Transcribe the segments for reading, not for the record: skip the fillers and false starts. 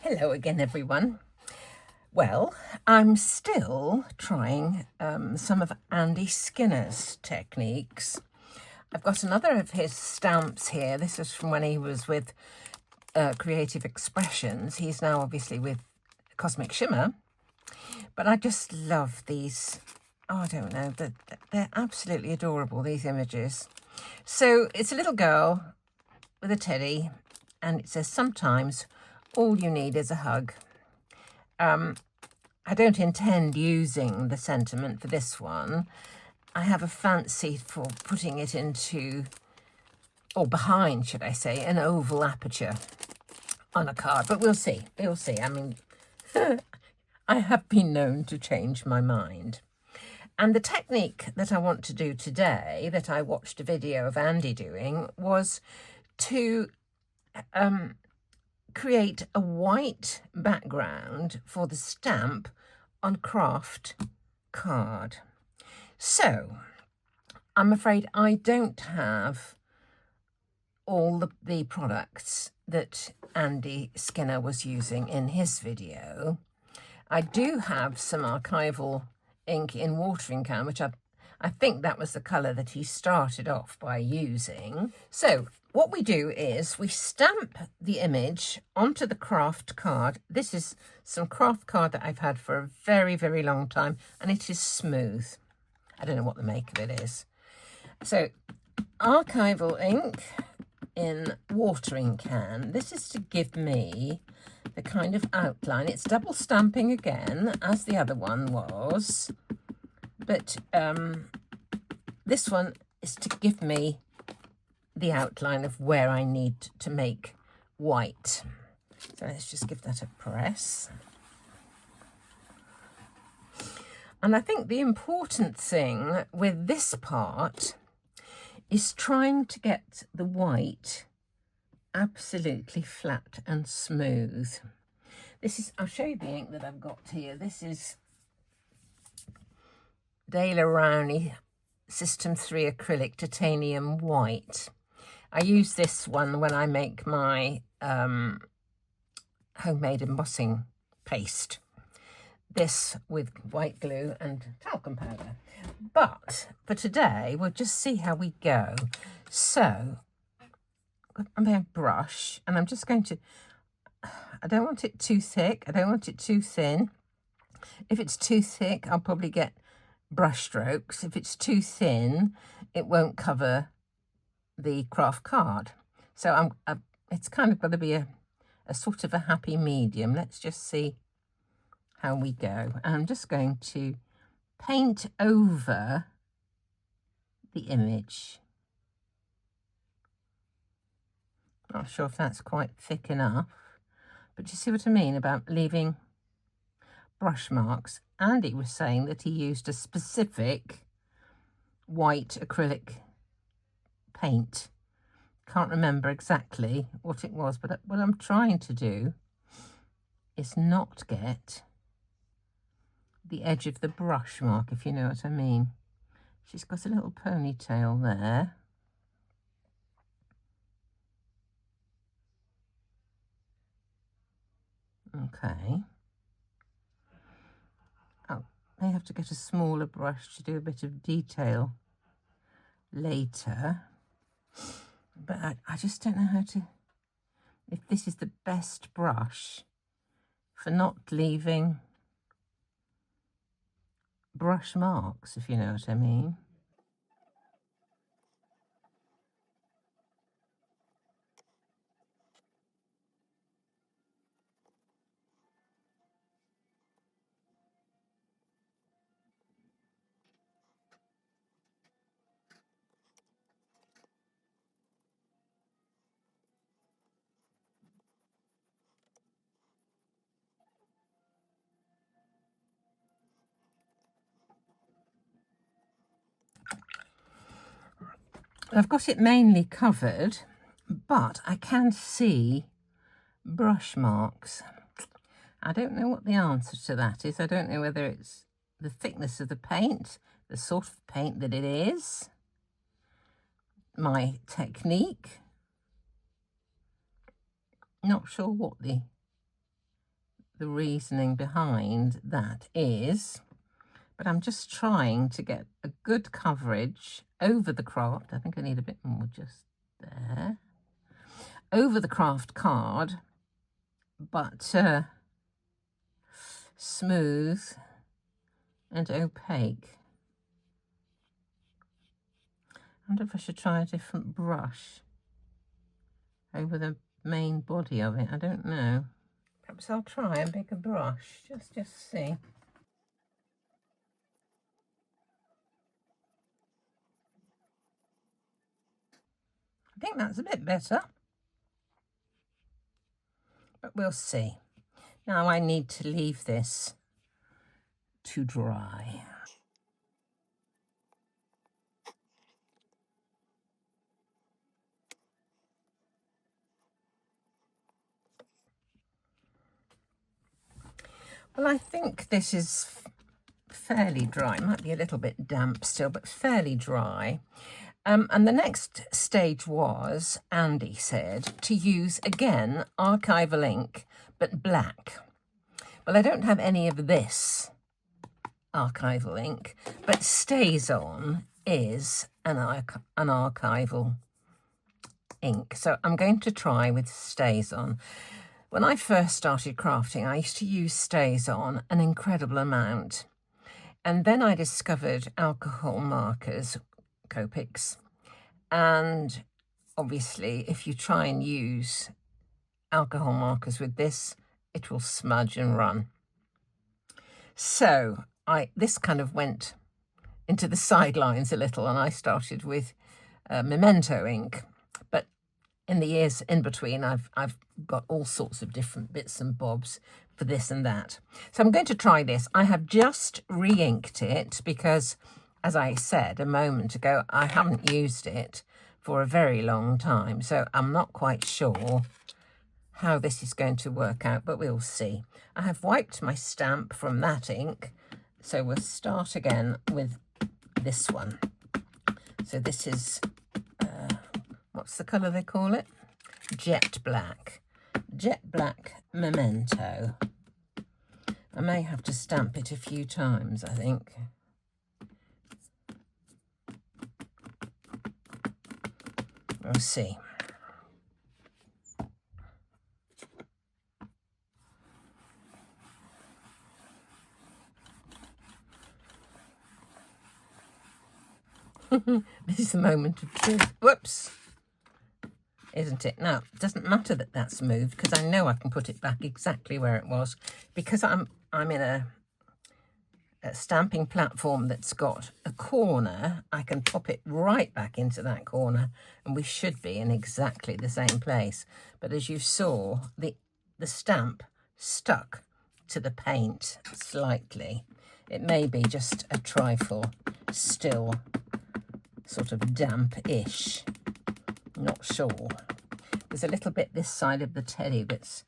Hello again, everyone. Well, I'm still trying some of Andy Skinner's techniques. I've got another of his stamps here. This is from when he was with Creative Expressions. He's now obviously with Cosmic Shimmer. But I just love these. Oh, I don't know. They're absolutely adorable, these images. So it's a little girl with a teddy, and it says, sometimes all you need is a hug. I don't intend using the sentiment for this one. I have a fancy for putting it into, or behind, should I say, an oval aperture on a card. But we'll see. We'll see. I mean, I have been known to change my mind. And the technique that I want to do today, that I watched a video of Andy doing, was to create a white background for the stamp on Kraft card. So I'm afraid I don't have all the products that Andy Skinner was using in his video. I do have some archival ink in watering can, which I think that was the colour that he started off by using. So what we do is we stamp the image onto the Kraft card. This is some Kraft card that I've had for a very, very long time, and it is smooth. I don't know what the make of it is. So archival ink in watering can. This is to give me the kind of outline. It's double stamping again, as the other one was. But this one is to give me the outline of where I need to make white. So let's just give that a press. And I think the important thing with this part is trying to get the white absolutely flat and smooth. This is, I'll show you the ink that I've got here. This is Rowney System 3 Acrylic Titanium White. I use this one when I make my homemade embossing paste. This with white glue and talcum powder. But for today, we'll just see how we go. So I'm going to brush, and I'm just going to, I don't want it too thick. I don't want it too thin. If it's too thick, I'll probably get brush strokes. If it's too thin, it won't cover the Kraft card. So it's kind of got to be a sort of a happy medium. Let's just see how we go. I'm just going to paint over the image. Not sure if that's quite thick enough, but you see what I mean about leaving brush marks. Andy was saying that he used a specific white acrylic paint. Can't remember exactly what it was, but what I'm trying to do is not get the edge of the brush mark, if you know what I mean. She's got a little ponytail there. Okay. Oh, I have to get a smaller brush to do a bit of detail later. But I just don't know how to, if this is the best brush for not leaving brush marks, if you know what I mean. I've got it mainly covered, but I can see brush marks. I don't know what the answer to that is. I don't know whether it's the thickness of the paint, the sort of paint that it is, my technique. Not sure what the the reasoning behind that is, but I'm just trying to get a good coverage over the Kraft. I think I need a bit more just there. Over the Kraft card, but smooth and opaque. I wonder if I should try a different brush over the main body of it. I don't know. Perhaps I'll try a bigger brush, just see. I think that's a bit better, but we'll see. Now I need to leave this to dry. Well, I think this is fairly dry. It might be a little bit damp still, but fairly dry. And the next stage was, Andy said, to use, again, archival ink, but black. Well, I don't have any of this archival ink, but Stazon is an archival ink. So I'm going to try with Stazon. When I first started crafting, I used to use Stazon an incredible amount. And then I discovered alcohol markers, Copics. And obviously, if you try and use alcohol markers with this, it will smudge and run. So this kind of went into the sidelines a little, and I started with Memento ink. But in the years in between, I've got all sorts of different bits and bobs for this and that. So I'm going to try this. I have just re-inked it because, as I said a moment ago, I haven't used it for a very long time. So I'm not quite sure how this is going to work out, but we'll see. I have wiped my stamp from that ink, so we'll start again with this one. So this is, what's the colour they call it? Jet Black. Jet Black Memento. I may have to stamp it a few times, I think. We'll see. This is the moment of truth. Whoops. Isn't it? Now, it doesn't matter that that's moved because I know I can put it back exactly where it was, because I'm in a stamping platform that's got a corner. I can pop it right back into that corner and we should be in exactly the same place. But as you saw, the stamp stuck to the paint slightly. It may be just a trifle still sort of damp-ish. Not sure. There's a little bit this side of the teddy that's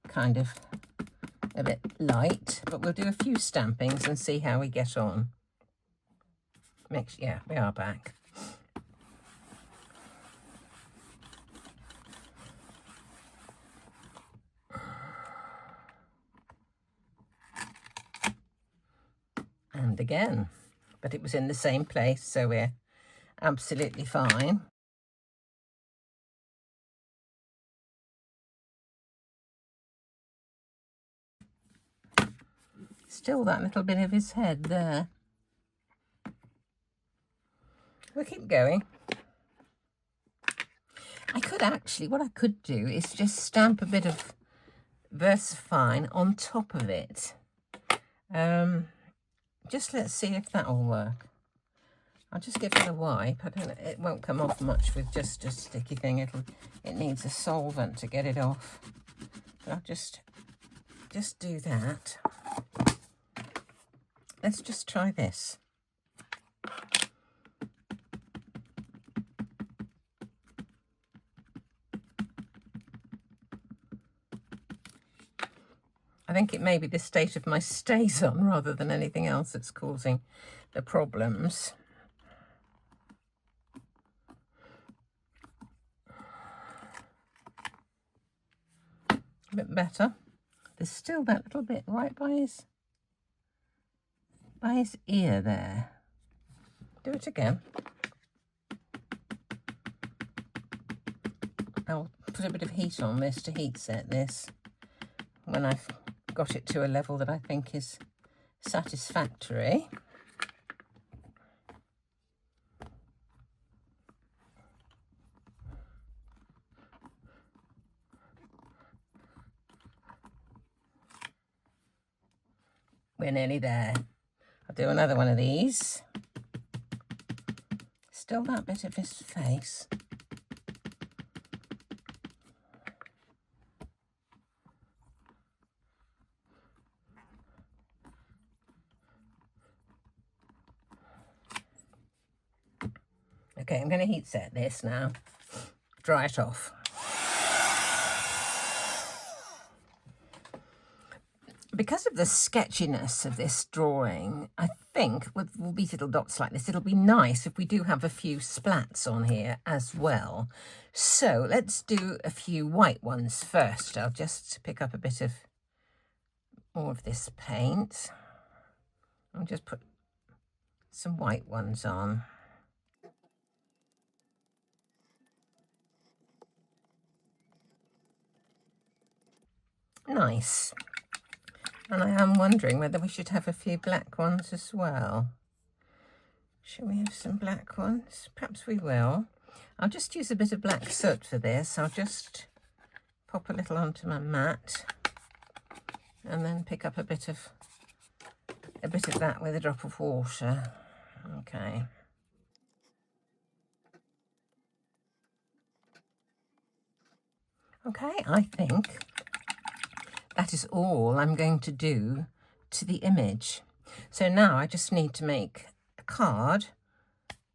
kind of a bit light, but we'll do a few stampings and see how we get on. Yeah, we are back. And again, but it was in the same place, so we're absolutely fine. Still that little bit of his head there. We'll keep going. I could actually, what I could do is just stamp a bit of Versafine on top of it. Just let's see if that will work. I'll just give it a wipe. I don't know, it won't come off much with just a sticky thing. It needs a solvent to get it off. But I'll just do that. Let's just try this. I think it may be the state of my Stazon rather than anything else that's causing the problems. A bit better. There's still that little bit right by his ear there. Do it again. I'll put a bit of heat on this to heat set this when I've got it to a level that I think is satisfactory. We're nearly there. I'll do another one of these. Still that bit of his face. Okay, I'm going to heat set this now. Dry it off. Because of the sketchiness of this drawing, I think with these little dots like this, it'll be nice if we do have a few splats on here as well. So let's do a few white ones first. I'll just pick up a bit of more of this paint. I'll just put some white ones on. Nice. And I am wondering whether we should have a few black ones as well. Should we have some black ones? Perhaps we will. I'll just use a bit of black soot for this. I'll just pop a little onto my mat and then pick up a bit of that with a drop of water. Okay. Okay, I think that is all I'm going to do to the image. So now I just need to make a card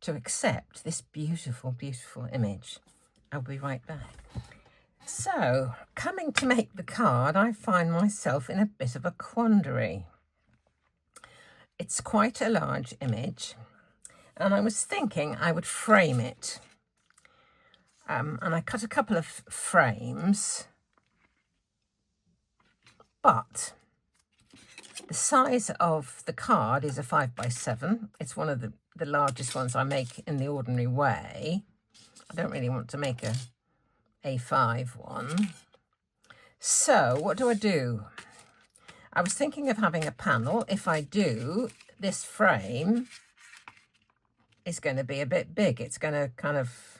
to accept this beautiful, beautiful image. I'll be right back. So, coming to make the card, I find myself in a bit of a quandary. It's quite a large image, and I was thinking I would frame it. And I cut a couple of frames, but the size of the card is a 5x7. It's one of the largest ones I make in the ordinary way. I don't really want to make a A5 one. So what do? I was thinking of having a panel. If I do, this frame is going to be a bit big. It's going to kind of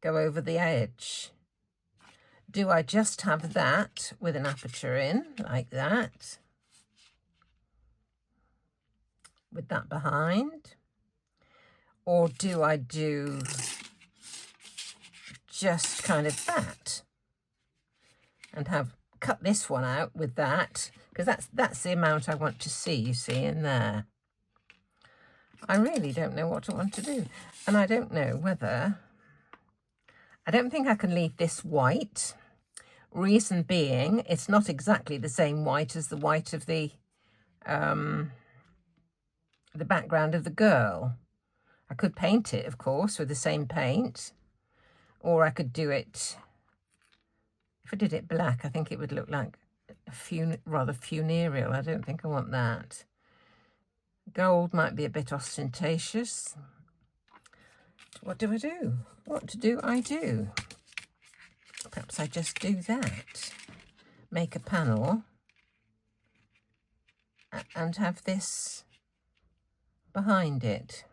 go over the edge. Do I just have that with an aperture in, like that? With that behind? Or do I do just kind of that? And cut this one out with that, because that's the amount I want to see, you see, in there. I really don't know what I want to do. And I don't know whether... I don't think I can leave this white. Reason being, it's not exactly the same white as the white of the background of the girl. I could paint it, of course, with the same paint. Or I could do it... If I did it black, I think it would look like rather funereal. I don't think I want that. Gold might be a bit ostentatious. What do I do? What to do I do? Perhaps I just do that. Make a panel and have this behind it.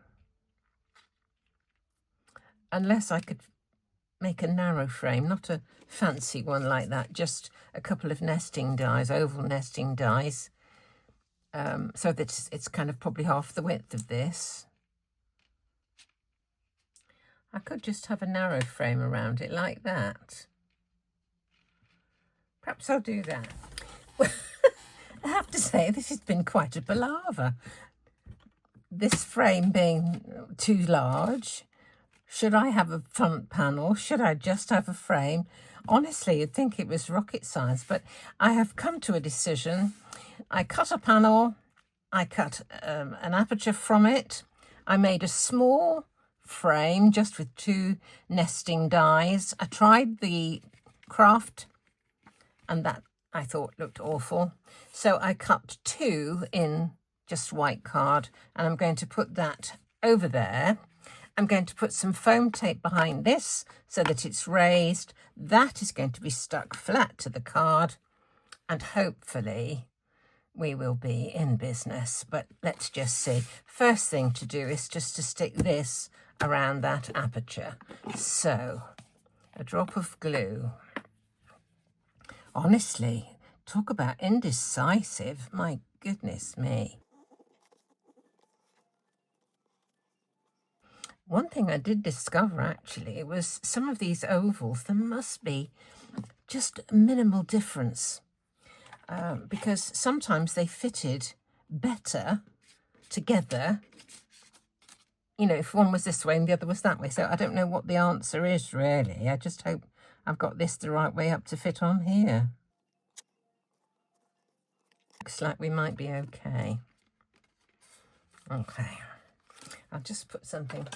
Unless I could make a narrow frame, not a fancy one like that, just a couple of nesting dies, oval nesting dies, so that it's kind of probably half the width of this. I could just have a narrow frame around it like that. Perhaps I'll do that. I have to say, this has been quite a palaver. This frame being too large. Should I have a front panel? Should I just have a frame? Honestly, you'd think it was rocket science, but I have come to a decision. I cut a panel. I cut an aperture from it. I made a small frame just with 2 nesting dies. I tried the Kraft, and I thought looked awful. So I cut 2 in just white card, and I'm going to put that over there. I'm going to put some foam tape behind this so that it's raised. That is going to be stuck flat to the card, and hopefully we will be in business. But let's just see. First thing to do is just to stick this around that aperture. So a drop of glue. Honestly, talk about indecisive. My goodness me. One thing I did discover actually was some of these ovals, there must be just a minimal difference because sometimes they fitted better together, you know, if one was this way and the other was that way. So I don't know what the answer is really. I just hope I've got this the right way up to fit on here. Looks like we might be okay. Okay, I'll just put something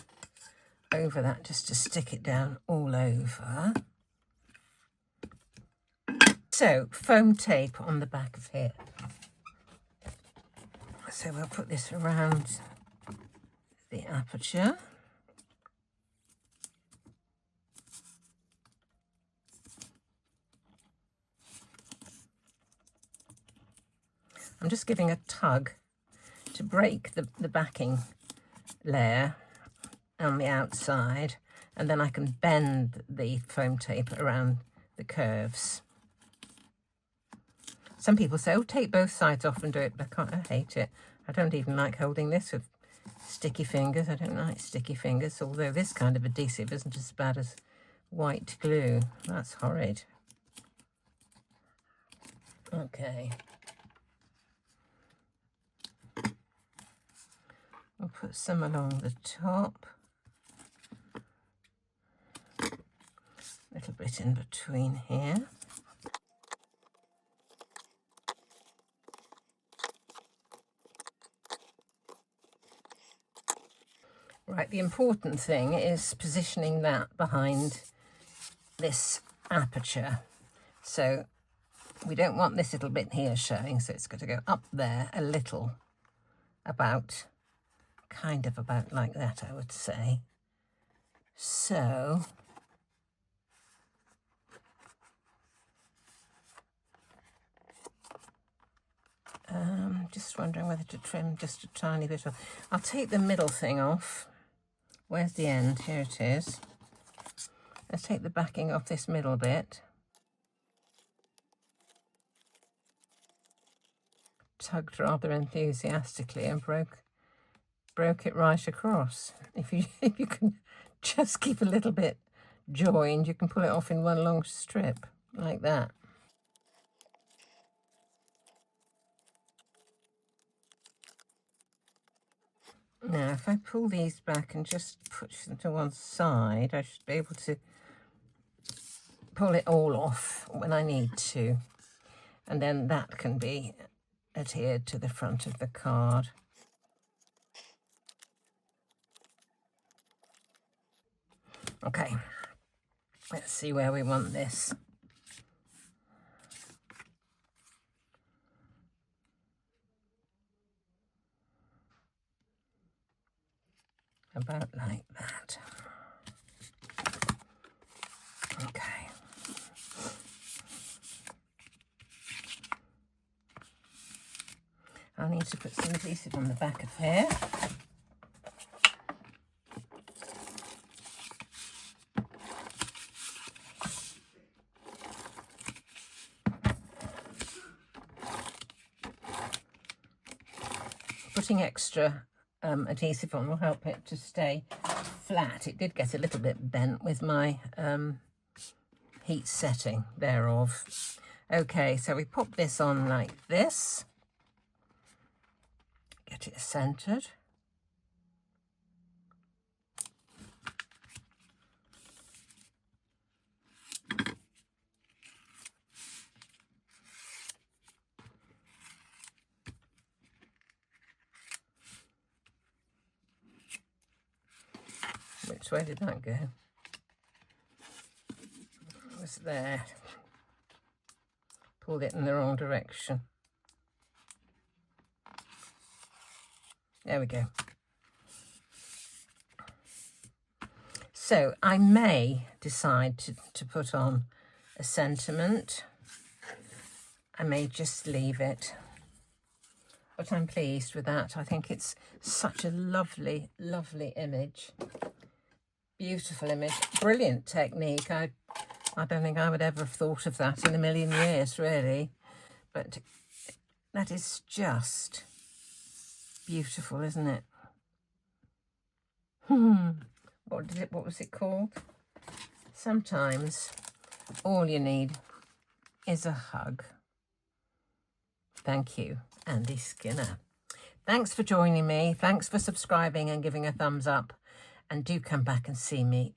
over that just to stick it down all over. So foam tape on the back of here. So we'll put this around the aperture. I'm just giving a tug to break the backing layer on the outside, and then I can bend the foam tape around the curves. Some people say, oh, take both sides off and do it, but I hate it. I don't even like holding this with sticky fingers. I don't like sticky fingers, although this kind of adhesive isn't as bad as white glue. That's horrid. Okay. We'll put some along the top. A little bit in between here. Right, the important thing is positioning that behind this aperture. So we don't want this little bit here showing, so it's got to go up there a little, about, kind of about like that, I would say. So just wondering whether to trim just a tiny bit off. I'll take the middle thing off. Where's the end? Here it is. Let's take the backing off this middle bit. Tugged rather enthusiastically and broke it right across. If you can just keep a little bit joined, you can pull it off in one long strip like that. Now, if I pull these back and just push them to one side, I should be able to pull it all off when I need to. And then that can be adhered to the front of the card. Okay, let's see where we want this. About like that. Okay. I'll need to put some adhesive on the back of here. Putting extra adhesive on will help it to stay flat. It did get a little bit bent with my heat setting thereof. Okay, so we pop this on like this. Get it centered. Which way did that go? It was there. pulled it in the wrong direction. There we go. So I may decide to put on a sentiment. I may just leave it. But I'm pleased with that. I think it's such a lovely, lovely image. Beautiful image. Brilliant technique. I don't think I would ever have thought of that in a million years, really. But that is just beautiful, isn't it? What was it called? Sometimes all you need is a hug. Thank you, Andy Skinner. Thanks for joining me. Thanks for subscribing and giving a thumbs up. And do come back and see me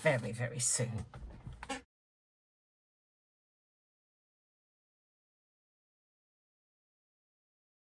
very, very soon.